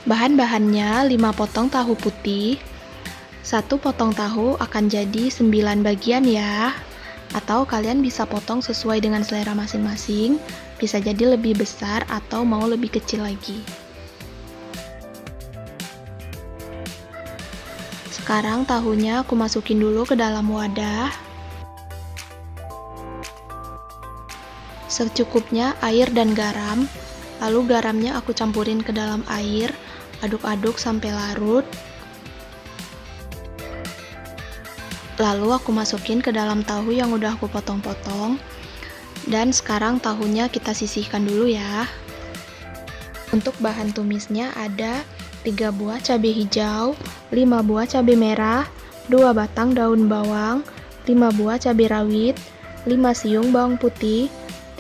Bahan-bahannya 5 potong tahu putih. 1 potong tahu akan jadi 9 bagian ya. Atau kalian bisa potong sesuai dengan selera masing-masing. Bisa jadi lebih besar atau mau lebih kecil lagi. Sekarang tahunya aku masukin dulu ke dalam wadah. Secukupnya air dan garam. Lalu garamnya aku campurin ke dalam air, aduk-aduk sampai larut. Lalu aku masukin ke dalam tahu yang udah aku potong-potong. Dan sekarang tahunya kita sisihkan dulu ya. Untuk bahan tumisnya ada 3 buah cabai hijau, 5 buah cabai merah, 2 batang daun bawang, 5 buah cabai rawit, 5 siung bawang putih,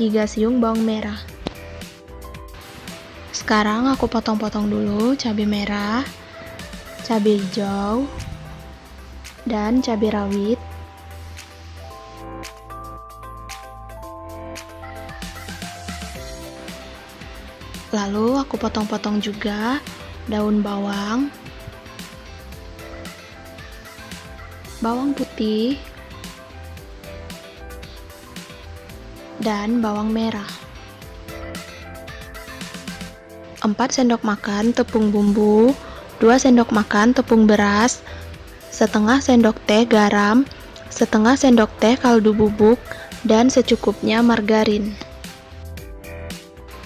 3 siung bawang merah. Sekarang aku potong-potong dulu cabai merah, cabai hijau, dan cabai rawit. Lalu aku potong-potong juga daun bawang, bawang putih, dan bawang merah. 4 sendok makan tepung bumbu, 2 sendok makan tepung beras, setengah sendok teh garam, setengah sendok teh kaldu bubuk, dan secukupnya margarin.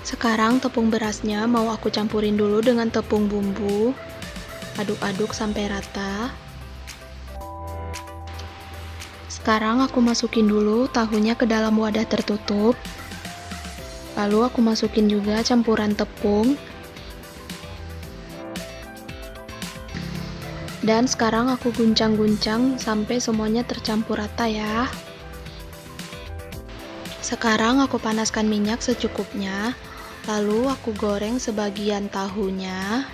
Sekarang tepung berasnya mau aku campurin dulu dengan tepung bumbu. Aduk-aduk sampai rata. Sekarang aku masukin dulu tahunya ke dalam wadah tertutup. Lalu aku masukin juga campuran tepung. Dan sekarang aku guncang-guncang sampai semuanya tercampur rata ya. Sekarang aku panaskan minyak secukupnya. Lalu aku goreng sebagian tahunya.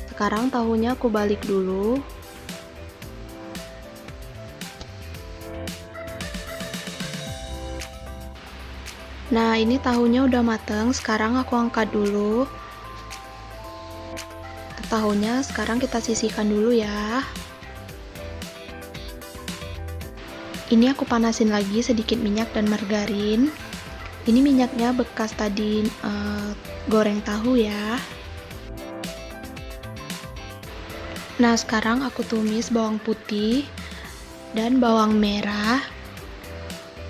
Sekarang tahunya aku balik dulu. Nah, ini tahunya udah mateng. Sekarang aku angkat dulu. Tahunya sekarang kita sisihkan dulu ya. Ini aku panasin lagi sedikit minyak dan margarin. Ini minyaknya bekas tadi goreng tahu ya. Nah, sekarang aku tumis bawang putih dan bawang merah.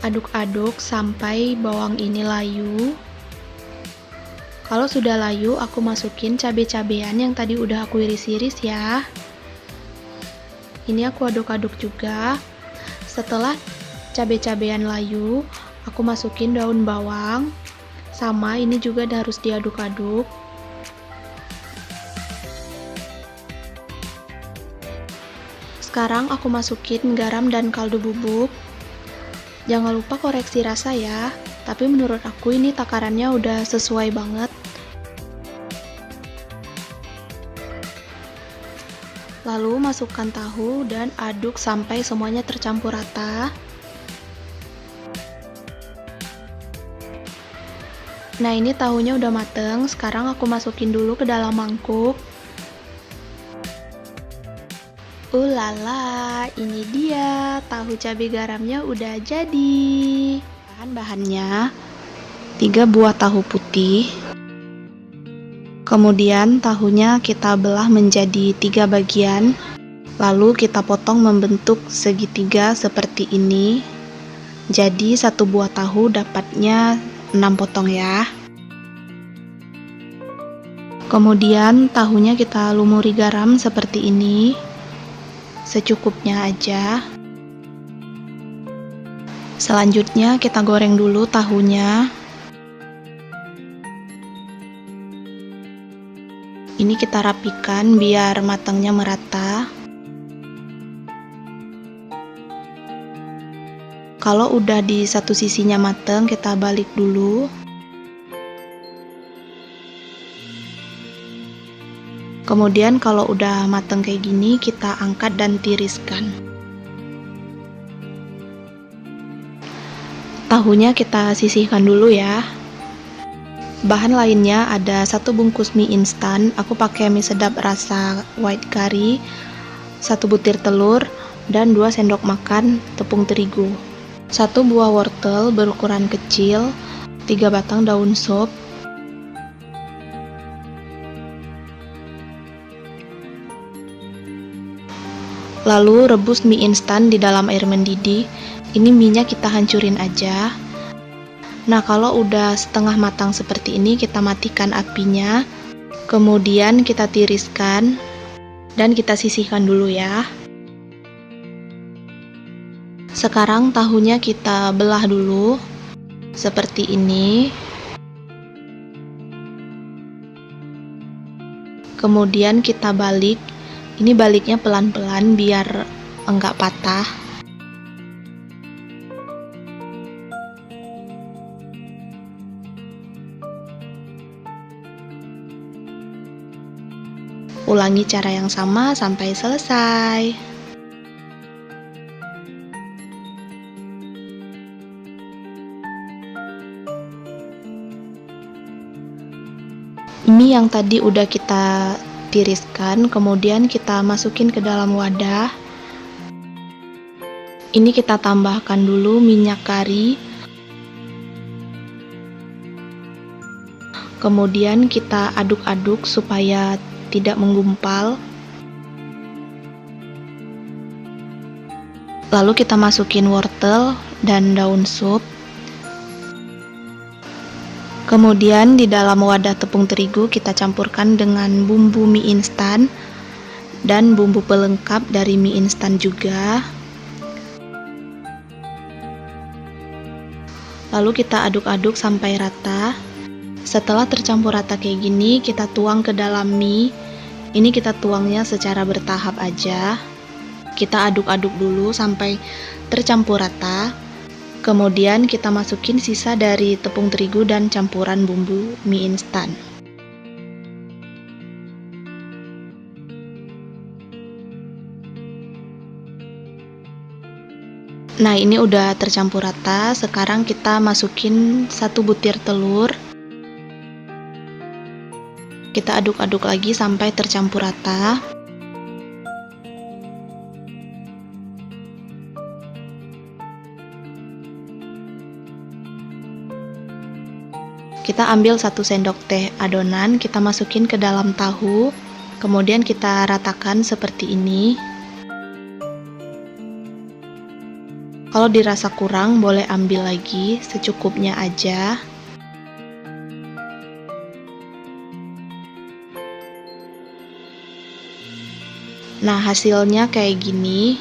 Aduk-aduk sampai bawang ini layu. Kalau sudah layu, aku masukin cabai-cabean yang tadi udah aku iris-iris ya. Ini aku aduk-aduk juga. Setelah cabai-cabean layu, aku masukin daun bawang. Sama, ini juga harus diaduk-aduk. Sekarang aku masukin garam dan kaldu bubuk. Jangan lupa koreksi rasa ya, tapi menurut aku ini takarannya udah sesuai banget. Lalu masukkan tahu dan aduk sampai semuanya tercampur rata. Nah, ini tahunya udah mateng, sekarang aku masukin dulu ke dalam mangkuk. Ulala, ini dia tahu cabai garamnya udah jadi. Bahan-bahannya 3 buah tahu putih. Kemudian tahunya kita belah menjadi 3 bagian. Lalu kita potong membentuk segitiga seperti ini. Jadi 1 buah tahu dapatnya 6 potong ya. Kemudian tahunya kita lumuri garam seperti ini. Secukupnya aja. Selanjutnya kita goreng dulu tahunya. Ini kita rapikan biar matangnya merata. Kalau udah di satu sisinya matang, kita balik dulu. Kemudian kalau udah matang kayak gini, kita angkat dan tiriskan. Tahunya kita sisihkan dulu ya. Bahan lainnya ada 1 bungkus mie instan, aku pakai mie sedap rasa white curry, 1 butir telur, dan 2 sendok makan tepung terigu. 1 buah wortel berukuran kecil, 3 batang daun sop, lalu rebus mie instan di dalam air mendidih. Ini mie-nya kita hancurin aja. Nah, kalau udah setengah matang seperti ini, kita matikan apinya. Kemudian kita tiriskan dan kita sisihkan dulu ya. Sekarang tahunya kita belah dulu seperti ini. Kemudian kita balik. Ini baliknya pelan-pelan biar enggak patah. Ulangi cara yang sama sampai selesai. Mie yang tadi udah kita tiriskan, kemudian kita masukin ke dalam wadah. Ini kita tambahkan dulu minyak kari. Kemudian kita aduk-aduk supaya tidak menggumpal. Lalu kita masukin wortel dan daun sup. Kemudian di dalam wadah tepung terigu kita campurkan dengan bumbu mie instan dan bumbu pelengkap dari mie instan juga. Lalu kita aduk-aduk sampai rata. Setelah tercampur rata kayak gini, kita tuang ke dalam mie. Ini kita tuangnya secara bertahap aja. Kita aduk-aduk dulu sampai tercampur rata. Kemudian kita masukin sisa dari tepung terigu dan campuran bumbu mie instan. Nah, ini udah tercampur rata. Sekarang kita masukin 1 butir telur. Kita aduk-aduk lagi sampai tercampur rata. Kita ambil 1 sendok teh adonan, kita masukin ke dalam tahu, kemudian kita ratakan seperti ini. Kalau dirasa kurang, boleh ambil lagi, secukupnya aja. Nah, hasilnya kayak gini.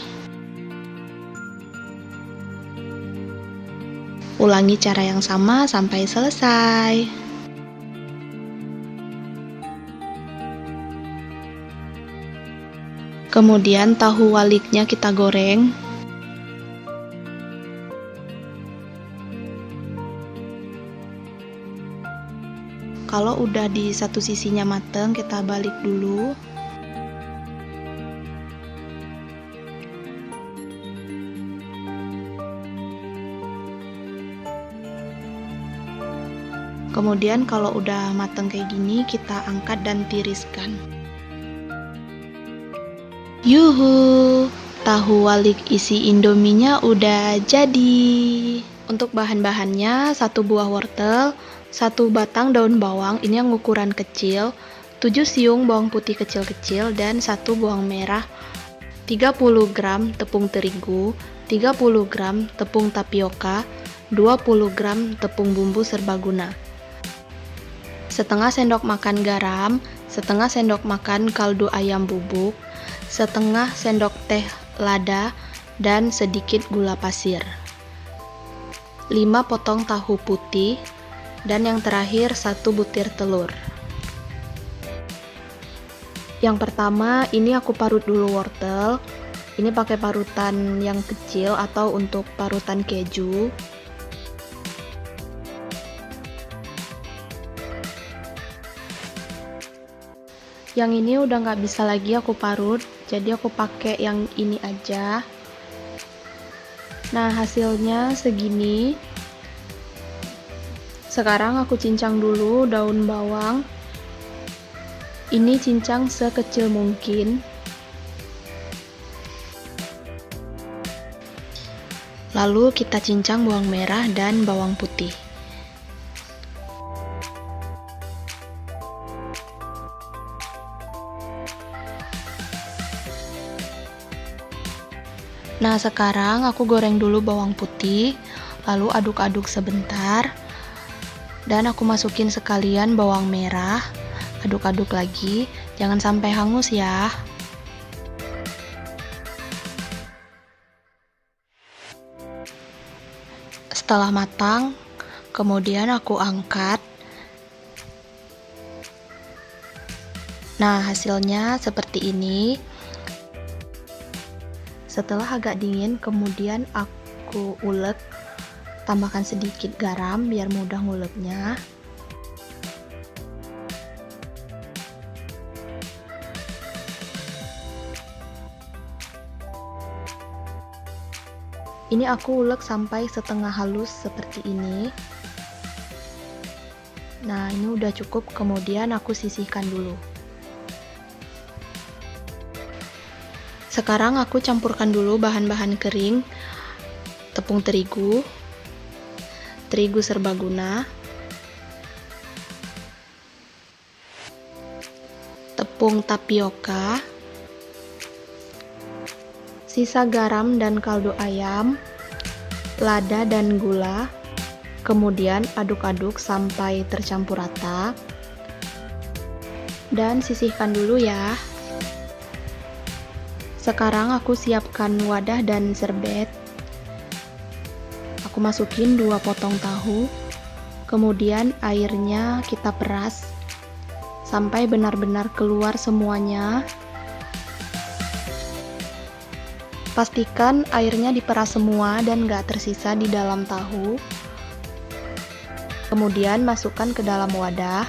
Ulangi cara yang sama sampai selesai. Kemudian tahu waliknya kita goreng. Kalau udah di satu sisinya mateng, kita balik dulu. Kemudian kalau udah mateng kayak gini, kita angkat dan tiriskan. Yuhu, tahu walik isi indominya udah jadi. Untuk bahan-bahannya, 1 buah wortel, 1 batang daun bawang, ini yang ukuran kecil, 7 siung bawang putih kecil-kecil, dan 1 bawang merah, 30 gram tepung terigu, 30 gram tepung tapioka, 20 gram tepung bumbu serbaguna, setengah sendok makan garam, setengah sendok makan kaldu ayam bubuk, setengah sendok teh lada, dan sedikit gula pasir, 5 potong tahu putih, dan yang terakhir 1 butir telur. Yang pertama, ini aku parut dulu wortel. Ini pakai parutan yang kecil atau untuk parutan keju. Yang ini udah nggak bisa lagi aku parut, jadi aku pakai yang ini aja. Nah, hasilnya segini. Sekarang aku cincang dulu daun bawang. Ini cincang sekecil mungkin. Lalu kita cincang bawang merah dan bawang putih. Nah, sekarang aku goreng dulu bawang putih, lalu aduk-aduk sebentar. Dan aku masukin sekalian bawang merah, aduk-aduk lagi, jangan sampai hangus ya. Setelah matang, kemudian aku angkat. Nah, hasilnya seperti ini. Setelah agak dingin, kemudian aku ulek, tambahkan sedikit garam biar mudah nguleknya. Ini aku ulek sampai setengah halus seperti ini. Nah, ini udah cukup, kemudian aku sisihkan dulu. Sekarang aku campurkan dulu bahan-bahan kering, tepung terigu, terigu serbaguna, tepung tapioka, sisa garam dan kaldu ayam, lada dan gula, kemudian aduk-aduk sampai tercampur rata, dan sisihkan dulu ya. Sekarang aku siapkan wadah dan serbet. Aku masukin 2 potong tahu, kemudian airnya kita peras sampai benar-benar keluar semuanya. Pastikan airnya diperas semua dan gak tersisa di dalam tahu. Kemudian masukkan ke dalam wadah.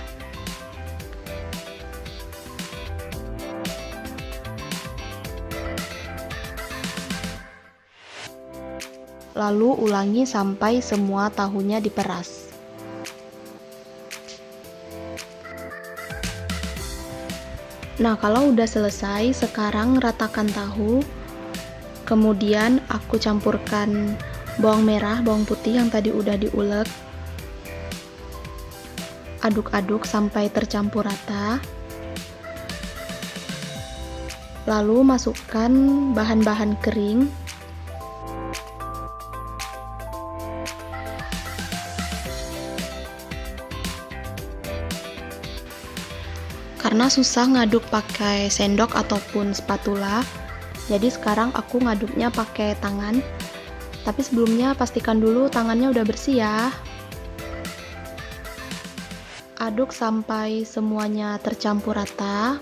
Lalu ulangi sampai semua tahunya diperas. Nah, kalau udah selesai, sekarang ratakan tahu. Kemudian aku campurkan bawang merah, bawang putih yang tadi udah diulek. Aduk-aduk sampai tercampur rata. Lalu masukkan bahan-bahan kering. Karena susah ngaduk pakai sendok ataupun spatula, jadi sekarang aku ngaduknya pakai tangan. Tapi sebelumnya pastikan dulu tangannya udah bersih ya. Aduk sampai semuanya tercampur rata.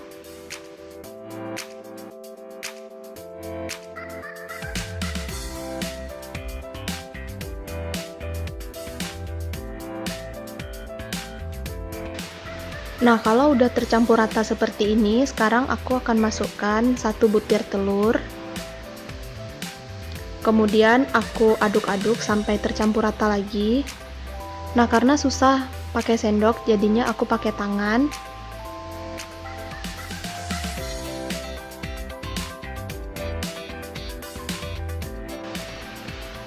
Nah, kalau udah tercampur rata seperti ini, sekarang aku akan masukkan 1 butir telur. Kemudian aku aduk-aduk sampai tercampur rata lagi. Nah, karena susah pakai sendok, jadinya aku pakai tangan.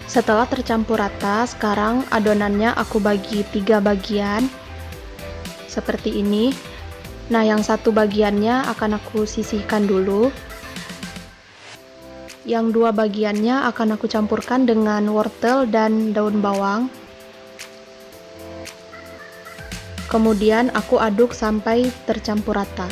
Setelah tercampur rata, sekarang adonannya aku bagi 3 bagian. Seperti ini. Nah, yang satu bagiannya akan aku sisihkan dulu. Yang 2 bagiannya akan aku campurkan dengan wortel dan daun bawang. Kemudian aku aduk sampai tercampur rata.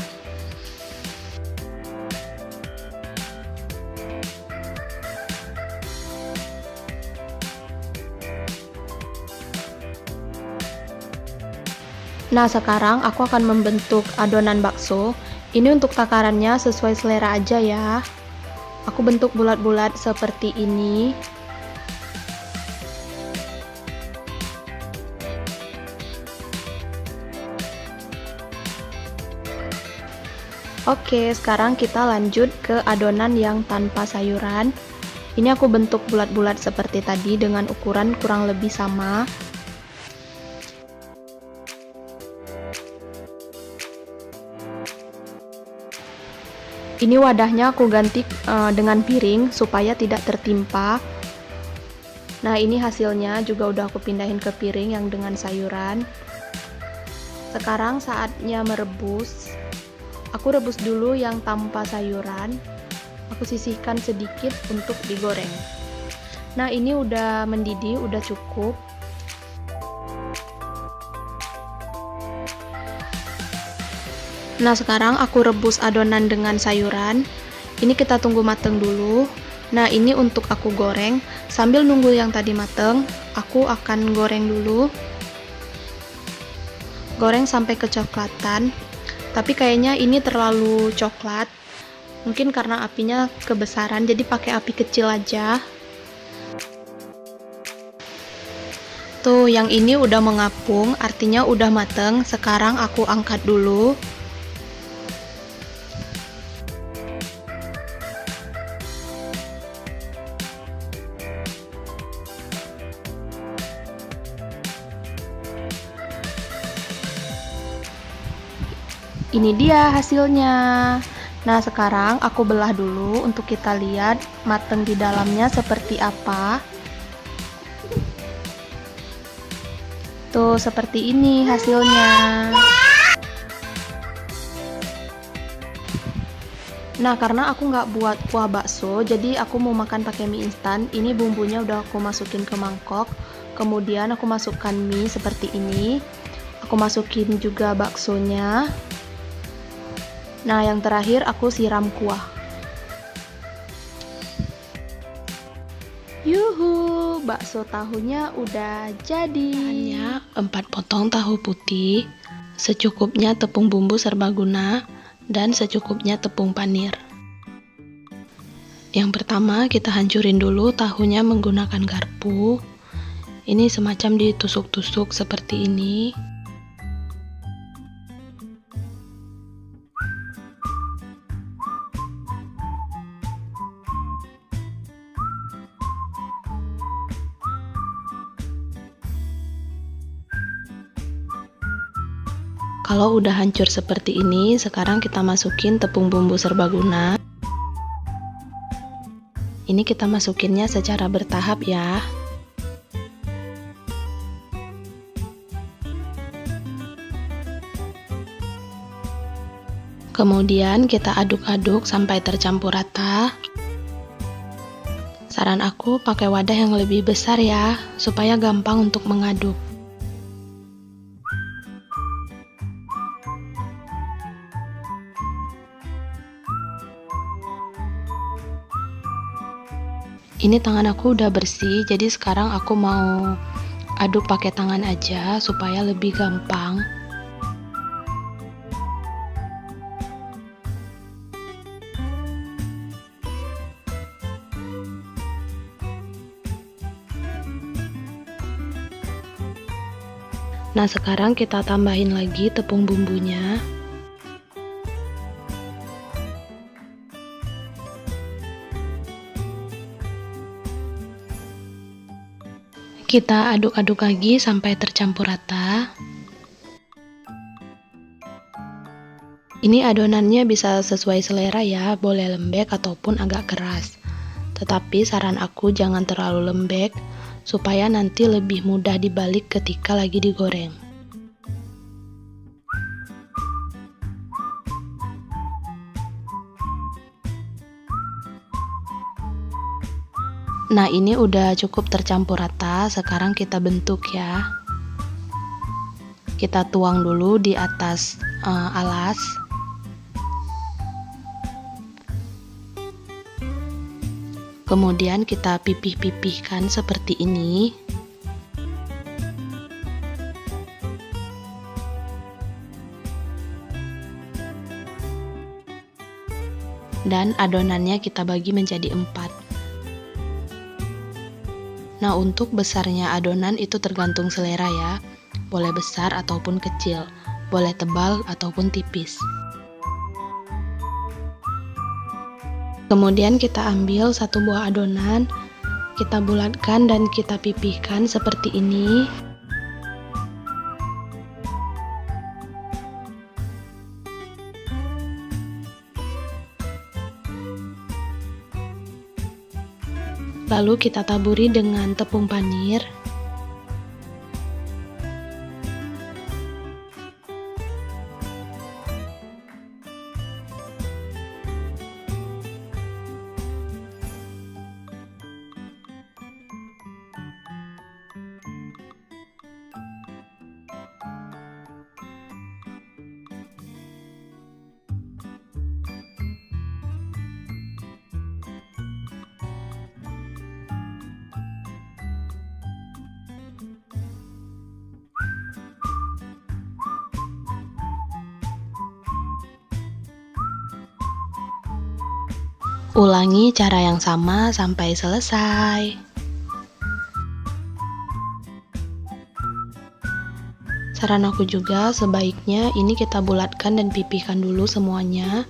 Nah, sekarang aku akan membentuk adonan bakso. Ini untuk takarannya sesuai selera aja ya. Aku bentuk bulat-bulat seperti ini. Oke, sekarang kita lanjut ke adonan yang tanpa sayuran. Ini aku bentuk bulat-bulat seperti tadi dengan ukuran kurang lebih sama. Ini wadahnya aku ganti dengan piring supaya tidak tertimpa. Nah, ini hasilnya juga udah aku pindahin ke piring yang dengan sayuran. Sekarang saatnya merebus. Aku rebus dulu yang tanpa sayuran. Aku sisihkan sedikit untuk digoreng. Nah, ini udah mendidih, udah cukup. Nah, sekarang aku rebus adonan dengan sayuran. Ini kita tunggu mateng dulu. Nah, ini untuk aku goreng. Sambil nunggu yang tadi mateng, aku akan goreng dulu. Goreng sampai kecoklatan. Tapi kayaknya ini terlalu coklat. Mungkin karena apinya kebesaran, jadi pakai api kecil aja. Tuh, yang ini udah mengapung, artinya udah mateng. Sekarang aku angkat dulu. Ini dia hasilnya. Nah, sekarang aku belah dulu untuk kita lihat mateng di dalamnya seperti apa. Tuh, seperti ini hasilnya. Nah, karena aku nggak buat kuah bakso, jadi aku mau makan pakai mie instan. Ini bumbunya udah aku masukin ke mangkok. Kemudian aku masukkan mie seperti ini. Aku masukin juga baksonya. Nah, yang terakhir aku siram kuah. Yuhu, bakso tahunya udah jadi. Hanya 4 potong tahu putih, secukupnya tepung bumbu serbaguna, dan secukupnya tepung panir. Yang pertama, kita hancurin dulu tahunya menggunakan garpu. Ini semacam ditusuk-tusuk seperti ini. Kalau udah hancur seperti ini, sekarang kita masukin tepung bumbu serbaguna. Ini kita masukinnya secara bertahap ya. Kemudian kita aduk-aduk sampai tercampur rata. Saran aku pakai wadah yang lebih besar ya, supaya gampang untuk mengaduk. Ini tangan aku udah bersih, jadi sekarang aku mau aduk pakai tangan aja supaya lebih gampang. Nah, sekarang kita tambahin lagi tepung bumbunya. Kita aduk-aduk lagi sampai tercampur rata. Ini adonannya bisa sesuai selera ya, boleh lembek ataupun agak keras. Tetapi saran aku jangan terlalu lembek, supaya nanti lebih mudah dibalik ketika lagi digoreng. Nah, ini udah cukup tercampur rata, sekarang kita bentuk ya. Kita tuang dulu di atas alas. Kemudian kita pipih-pipihkan seperti ini. Dan adonannya kita bagi menjadi 4. Nah, untuk besarnya adonan itu tergantung selera ya. Boleh besar ataupun kecil, boleh tebal ataupun tipis. Kemudian kita ambil satu buah adonan, kita bulatkan dan kita pipihkan seperti ini. Lalu kita taburi dengan tepung panir. Ulangi cara yang sama sampai selesai. Saran aku juga, sebaiknya ini kita bulatkan dan pipihkan dulu semuanya.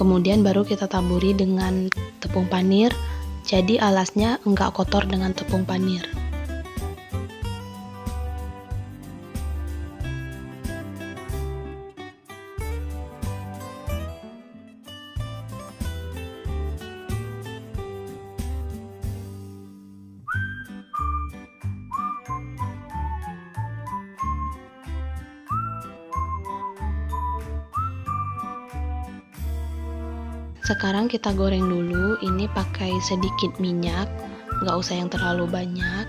Kemudian baru kita taburi dengan tepung panir. Jadi alasnya enggak kotor dengan tepung panir. Sekarang kita goreng dulu, ini pakai sedikit minyak, nggak usah yang terlalu banyak.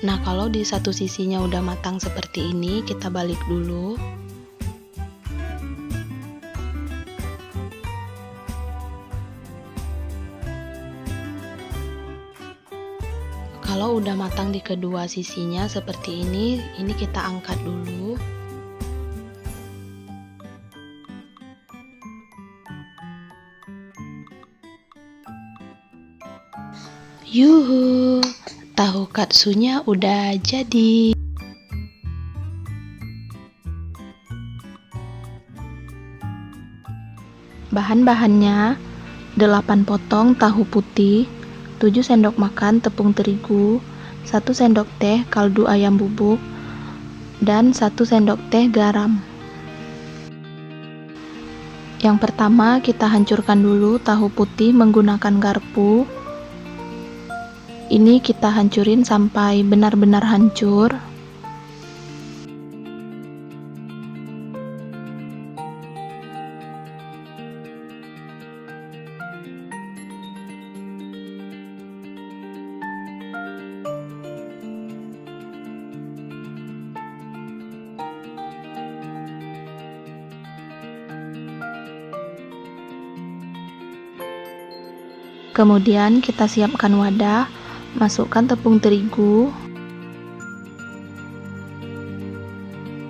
Nah, kalau di satu sisinya udah matang seperti ini, kita balik dulu. Kalau udah matang di kedua sisinya seperti ini kita angkat dulu. Yuhu, tahu katsunya udah jadi. Bahan-bahannya 8 potong tahu putih, 7 sendok makan tepung terigu, 1 sendok teh kaldu ayam bubuk, dan 1 sendok teh garam. Yang pertama kita hancurkan dulu tahu putih menggunakan garpu. Ini kita hancurin sampai benar-benar hancur. Kemudian kita siapkan wadah. Masukkan tepung terigu,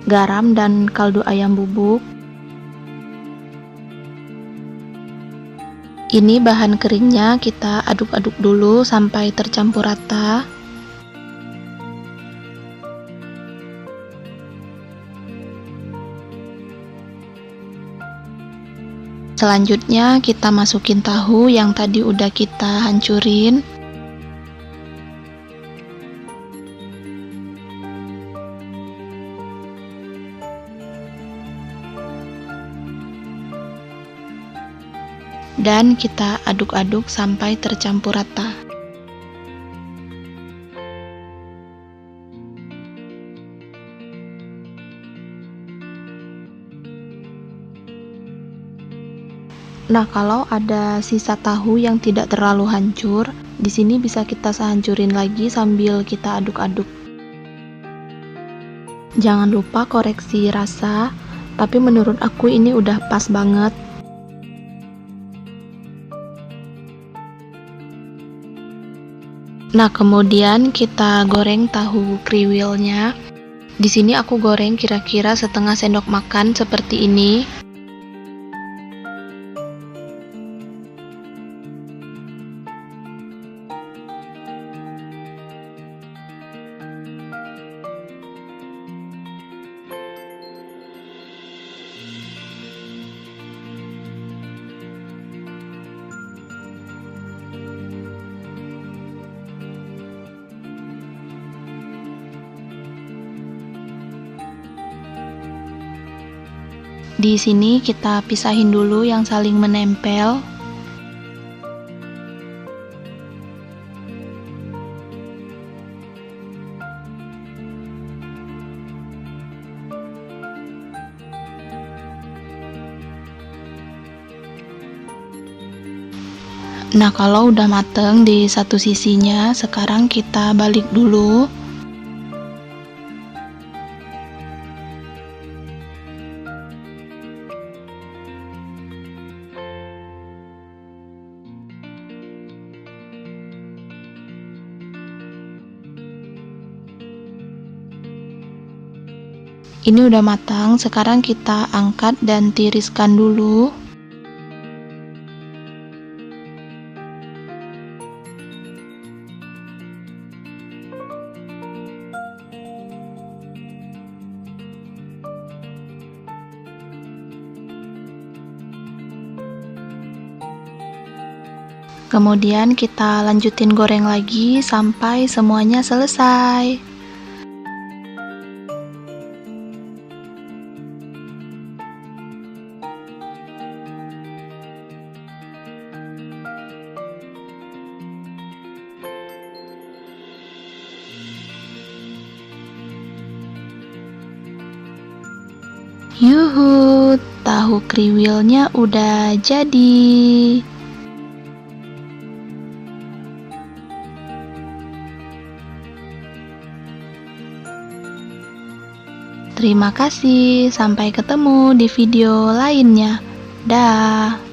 garam dan kaldu ayam bubuk. Ini bahan keringnya kita aduk-aduk dulu sampai tercampur rata. Selanjutnya kita masukin tahu yang tadi udah kita hancurin. Dan kita aduk-aduk sampai tercampur rata. Nah, kalau ada sisa tahu yang tidak terlalu hancur, di sini bisa kita sehancurin lagi sambil kita aduk-aduk. Jangan lupa koreksi rasa, tapi menurut aku ini udah pas banget. Nah, kemudian kita goreng tahu kriwilnya. Di sini aku goreng kira-kira setengah sendok makan seperti ini. Di sini kita pisahin dulu yang saling menempel. Nah, kalau udah mateng di satu sisinya, sekarang kita balik dulu. Ini udah matang, sekarang kita angkat dan tiriskan dulu. Kemudian kita lanjutin goreng lagi sampai semuanya selesai. Yuhu, tahu kriwilnya udah jadi. Terima kasih, sampai ketemu di video lainnya. Dah.